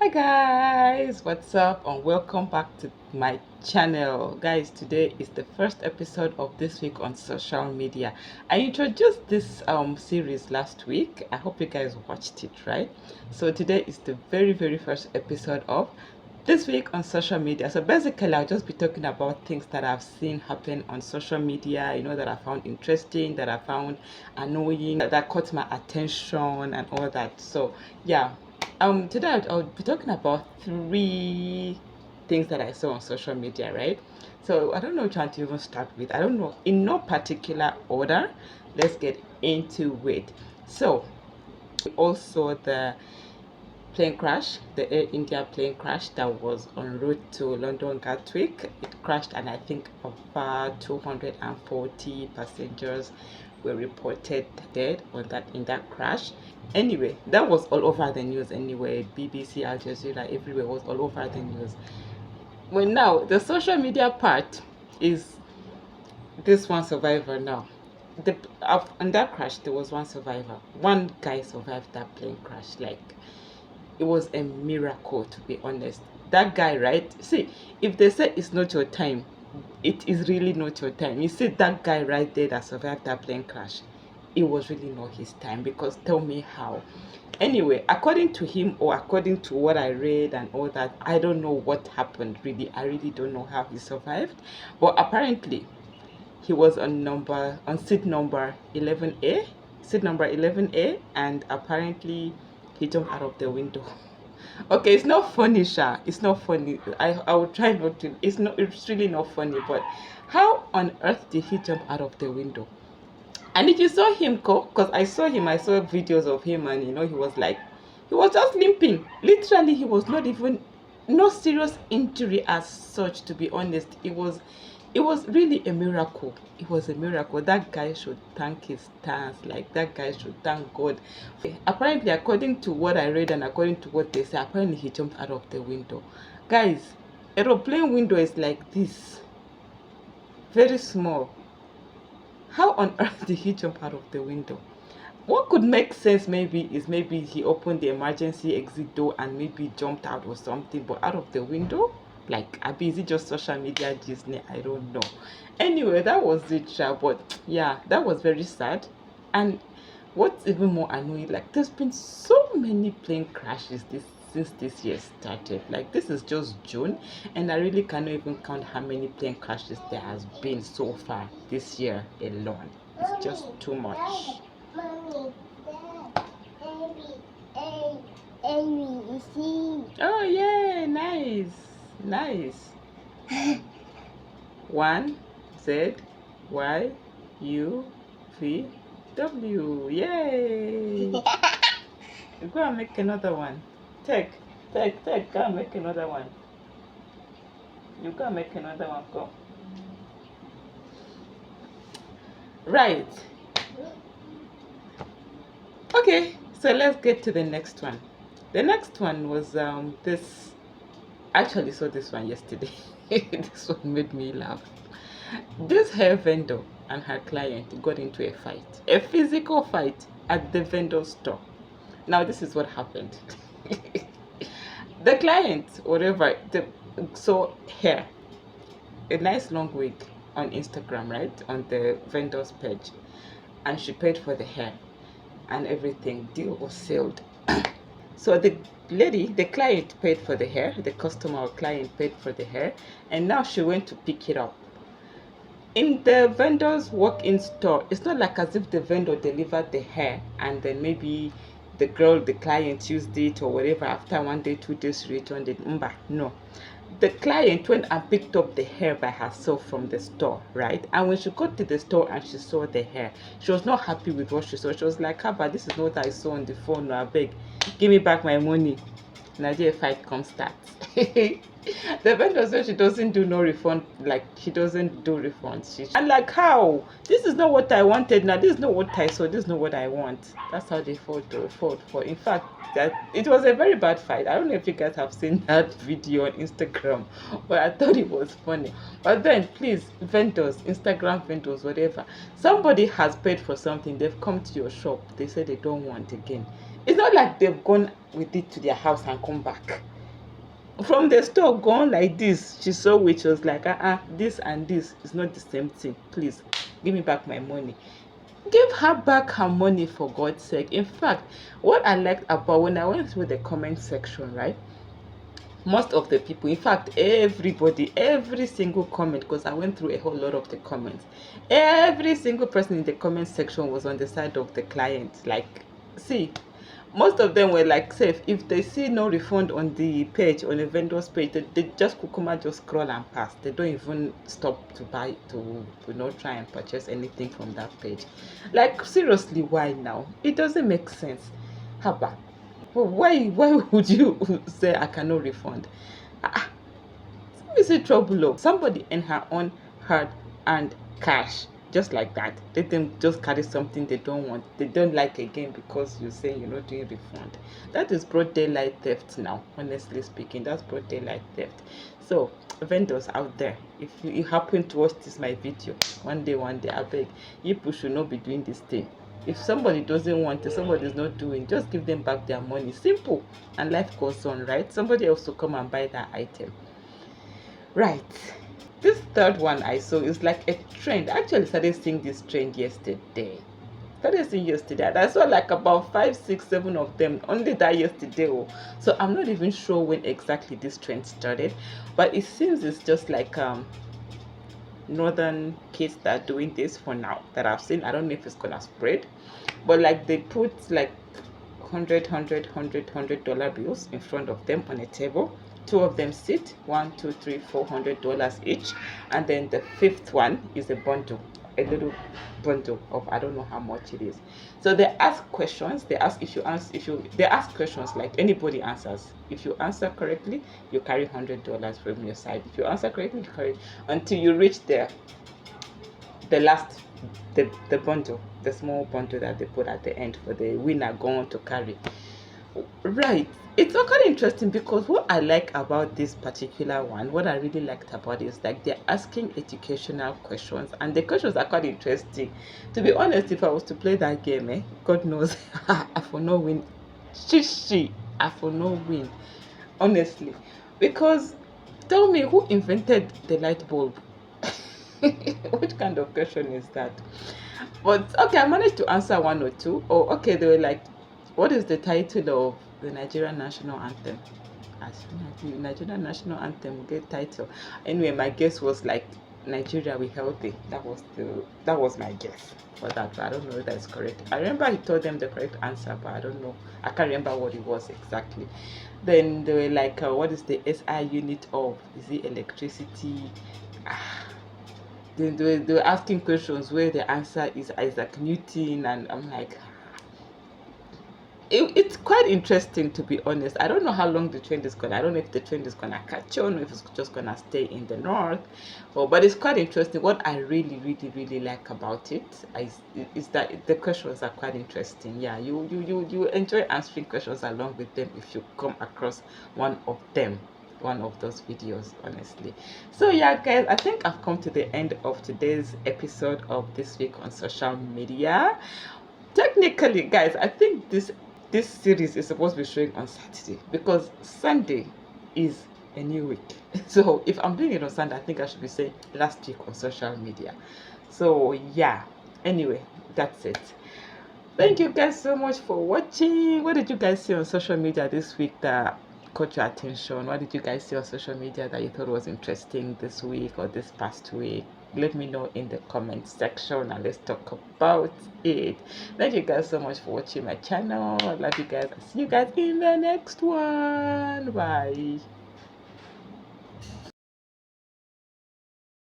Hi guys, what's up and welcome back to my channel. Guys, today is the first episode of this week on social media. I introduced this series last week. I hope you guys watched it, right? So today is the very first episode of this week on social media. So basically I'll just be talking about things that I've seen happen on social media, that I found interesting, that I found annoying, that caught my attention and all that. So yeah, today I'll be talking about three things that I saw on social media, right? So I don't know which one to even start with. I don't know, in no particular order. Let's get into it. So we all saw the plane crash, the Air India plane crash that was en route to London Gatwick. It crashed, and I think over 240 passengers were reported dead in that crash. Anyway, that was all over the news. Anyway, BBC, Al Jazeera, everywhere was all over the news. Well, now the social media part is this one survivor now. On that crash, there was one survivor. One guy survived that plane crash. Like, it was a miracle, to be honest. That guy, right? See, if they say it's not your time, it is really not your time. You see that guy right there that survived that plane crash, it was really not his time, because tell me how. Anyway, according to him, or according to what I read and all that, I don't know what happened, really. I really don't know how he survived. But apparently he was on seat number 11A, and apparently he jumped out of the window. Okay, it's not funny, Sha. It's not funny. I will try not to. It's really not funny. But how on earth did he jump out of the window? And if you saw him go, because I saw him, I saw videos of him, and he was just limping. Literally, he was not even, no serious injury as such, to be honest. It was really a miracle. It was a miracle. That guy should thank his stars. Like, that guy should thank God. Apparently, according to what I read and according to what they say, apparently he jumped out of the window. Guys, aeroplane window is like this, very small. How on earth did he jump out of the window? What could make sense maybe he opened the emergency exit door and maybe jumped out or something, but out of the window? Like, Abby, is it just social media Disney? I don't know. Anyway, that was it, Sha. But yeah, that was very sad. And what's even more annoying, like, there's been so many plane crashes since this year started. Like, this is just June, and I really cannot even count how many plane crashes there has been so far this year alone. It's just too much. Mommy, Dad, oh yeah, nice. One Z Y U V W. Yay! Go and make another one. Take. Go and make another one. You go and make another one. Go. Right. Okay, so let's get to the next one. The next one was this. I actually saw this one yesterday. This one made me laugh. This hair vendor and her client got into a fight, a physical fight at the vendor store. Now, this is what happened. The client, whatever, saw hair, a nice long wig on Instagram, right, on the vendor's page, and she paid for the hair and everything. Deal was sealed. So the client paid for the hair, the customer or client paid for the hair, and now she went to pick it up. In the vendor's walk-in store, it's not like as if the vendor delivered the hair and then maybe the client used it or whatever, after 1 day, 2 days, returned it. No. The client went and picked up the hair by herself from the store, right? And when she got to the store and she saw the hair, she was not happy with what she saw. She was like, "Haba, this is not what I saw on the phone. No, I beg, give me back my money." Now the fight comes start. The vendor said she doesn't do no refund, like she doesn't do refunds. I'm like, how? This is not what I wanted. Now this is not what I saw. This is not what I want. That's how they fought for. In fact, that it was a very bad fight. I don't know if you guys have seen that video on Instagram, but I thought it was funny. But then, please, vendors, Instagram vendors, whatever, somebody has paid for something. They've come to your shop. They say they don't want again. It's not like they've gone with it to their house and come back. from the store gone like this. She saw which was like, this and this is not the same thing. Please give me back my money. Give her back her money, for God's sake. In fact, what I liked about when I went through the comment section, right? Most of the people, in fact everybody, every single comment, because I went through a whole lot of the comments, every single person in the comment section was on the side of the client. Like, see, most of them were like, safe, if they see no refund on the page, on the vendor's page, they just kukuma just scroll and pass. They don't even stop to buy, to not try and purchase anything from that page. Like, seriously, why now? It doesn't make sense. Haba, why would you say I cannot refund? Ah, is it trouble? Somebody in her own hard and cash, just like that. Let them just carry something they don't want, they don't like again, because you say you're not doing refund. That is broad daylight theft now, honestly speaking. That's broad daylight theft. So vendors out there, if you happen to watch this my video one day, I beg you, people should not be doing this thing. If somebody doesn't want it, somebody is not doing, just give them back their money. Simple. And life goes on, right? Somebody else will come and buy that item. Right. This third one I saw is like a trend. I actually started seeing this trend yesterday. And I saw like about 5, 6, 7 of them only that yesterday. Oh. So I'm not even sure when exactly this trend started, but it seems it's just like northern kids that are doing this for now that I've seen. I don't know if it's gonna spread, but like they put like $100 bills in front of them on a table. Two of them sit, $1, 2, 3, $400 each, and then the fifth one is a bundle, a little bundle of, I don't know how much it is. So they ask questions. They ask, they ask questions like anybody answers. If you answer correctly, you carry $100 from your side. If you answer correctly, you carry, until you reach the last, the bundle, the small bundle that they put at the end for the winner going to carry. Right. It's all kind of interesting, because what I like about this particular one, what I really liked about it is like they're asking educational questions, and the questions are quite interesting. To be honest, if I was to play that game, God knows, I for no win. I for no win. Honestly. Because tell me, who invented the light bulb? Which kind of question is that? But okay, I managed to answer one or two. Oh, okay, they were like, what is the title of the Nigerian national anthem? As Nigerian national anthem, get title. Anyway, my guess was like Nigeria we healthy. That was my guess for that. But I don't know if that's correct. I remember he told them the correct answer, but I don't know. I can't remember what it was exactly. Then they were like, what is the SI unit of? Is it electricity? They were asking questions where the answer is Isaac Newton, and I'm like, it's quite interesting, to be honest. I don't know how long the trend is gonna. I don't know if the trend is gonna catch on, or if it's just gonna stay in the north. But it's quite interesting. What I really, really, really like about it is that the questions are quite interesting. Yeah, you enjoy answering questions along with them if you come across one of them, one of those videos, honestly. So yeah, guys, I think I've come to the end of today's episode of This Week on Social Media. Technically, guys, I think this series is supposed to be showing on Saturday, because Sunday is a new week. So if I'm doing it on Sunday, I think I should be saying last week on social media. So yeah, anyway, that's it. Thank you guys so much for watching. What did you guys see on social media this week that caught your attention? What did you guys see on social media that you thought was interesting this week or this past week? Let me know in the comment section and let's talk about it. Thank you guys so much for watching my channel. I love you guys. I'll see you guys in the next one. Bye.